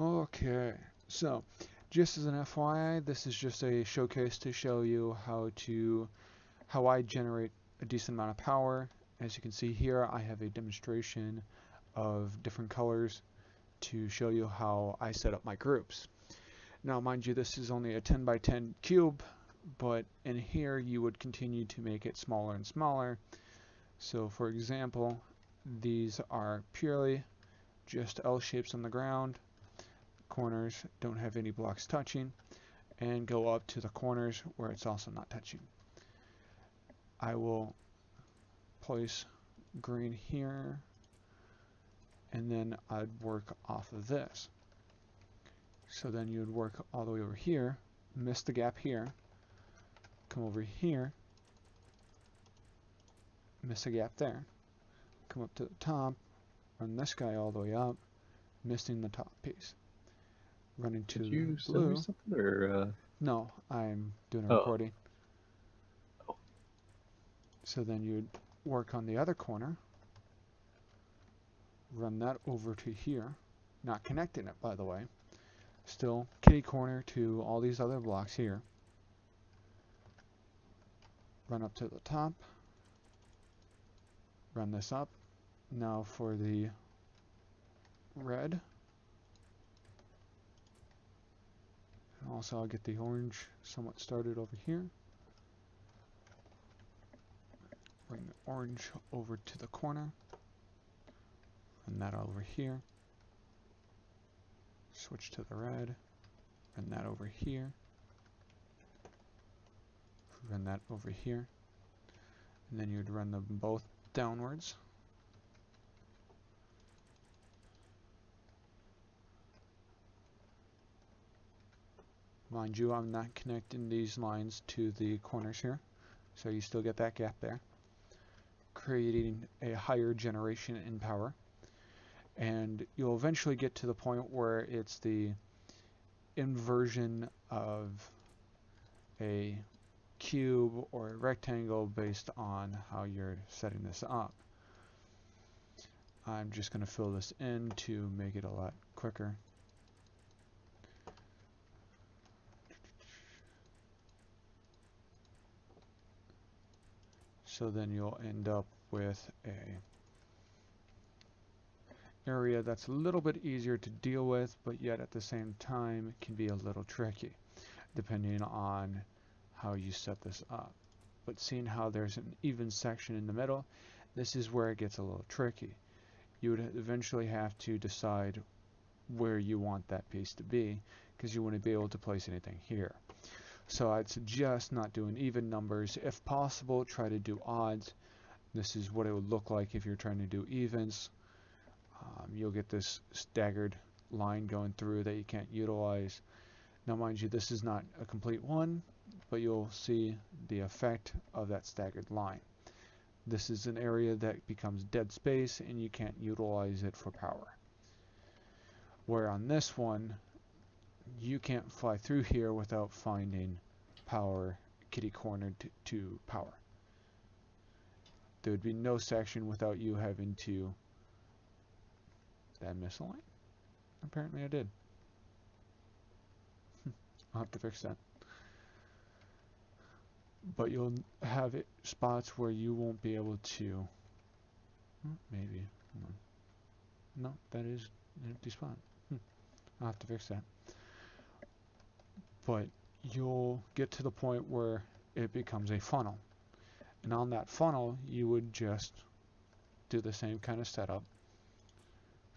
Okay, so just as an FYI, this is just a showcase to show you how I generate a decent amount of power. As you can see here, I have a demonstration of different colors to show you how I set up my groups. Now, mind you, this is only a 10 by 10 cube, but in here you would continue to make it smaller and smaller. So for example, these are purely just L shapes on the ground. Corners don't have any blocks touching, and go up to the corners where it's also not touching. I will place green here, and then I'd work off of this. So then you would work all the way over here, miss the gap here, come over here, miss a gap there, come up to the top, run this guy all the way up, missing the top piece. Run into Did the you send me blue. something or? No, I'm doing a Oh, recording. oh, So then you'd work on the other corner, run that over to here, not connecting it by the way, still kitty corner to all these other blocks here, run up to the top, run this up. Now for the red, also I'll get the orange somewhat started over here, bring the orange over to the corner, run that over here, switch to the red, run that over here, run that over here, and then you'd run them both downwards. Mind you, I'm not connecting these lines to the corners here, so you still get that gap there, creating a higher generation in power. And you'll eventually get to the point where it's the inversion of a cube or a rectangle based on how you're setting this up. I'm just going to fill this in to make it a lot quicker. So then you'll end up with a area that's a little bit easier to deal with, but yet at the same time it can be a little tricky depending on how you set this up. But seeing how there's an even section in the middle, this is where it gets a little tricky. You would eventually have to decide where you want that piece to be, because you wouldn't be able to place anything here. So I'd suggest not doing even numbers. If possible, try to do odds. This is what it would look like if you're trying to do evens. You'll get this staggered line going through that you can't utilize. Now mind you, this is not a complete one, but you'll see the effect of that staggered line. This is an area that becomes dead space and you can't utilize it for power. Where on this one, you can't fly through here without finding power kitty cornered to power. There would be no section without you having to... Did I miss a line? Apparently I did. I'll have to fix that. But you'll have spots where you won't be able to... maybe. No, that is an empty spot. I'll have to fix that. But you'll get to the point where it becomes a funnel. And on that funnel, you would just do the same kind of setup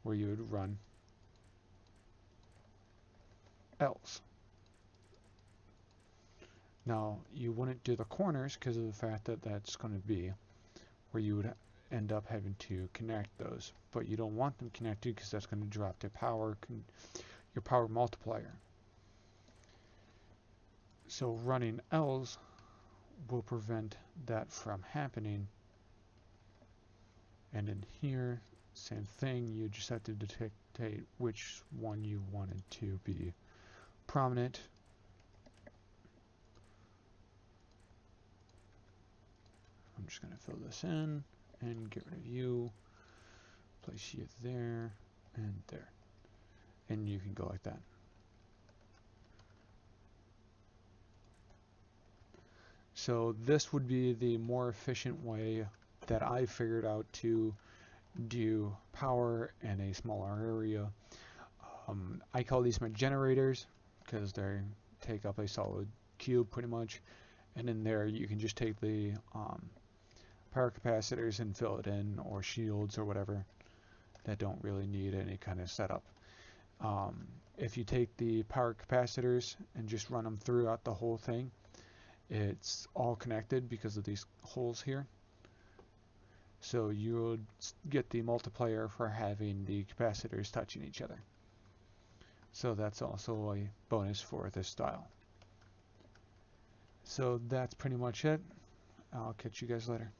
where you would run L's. Now, you wouldn't do the corners because of the fact that that's going to be where you would end up having to connect those. But you don't want them connected because that's going to drop their power, your power multiplier. So running L's will prevent that from happening. And in here, same thing, you just have to dictate which one you wanted to be prominent. I'm just going to fill this in and get rid of you, place you there and there. and you can go like that. So this would be the more efficient way that I figured out to do power in a smaller area. I call these my generators because they take up a solid cube pretty much, and in there you can just take the power capacitors and fill it in, or shields or whatever that don't really need any kind of setup. If you take the power capacitors and just run them throughout the whole thing, it's all connected because of these holes here. So you would get the multiplier for having the capacitors touching each other. So that's also a bonus for this style. So that's pretty much it. I'll catch you guys later.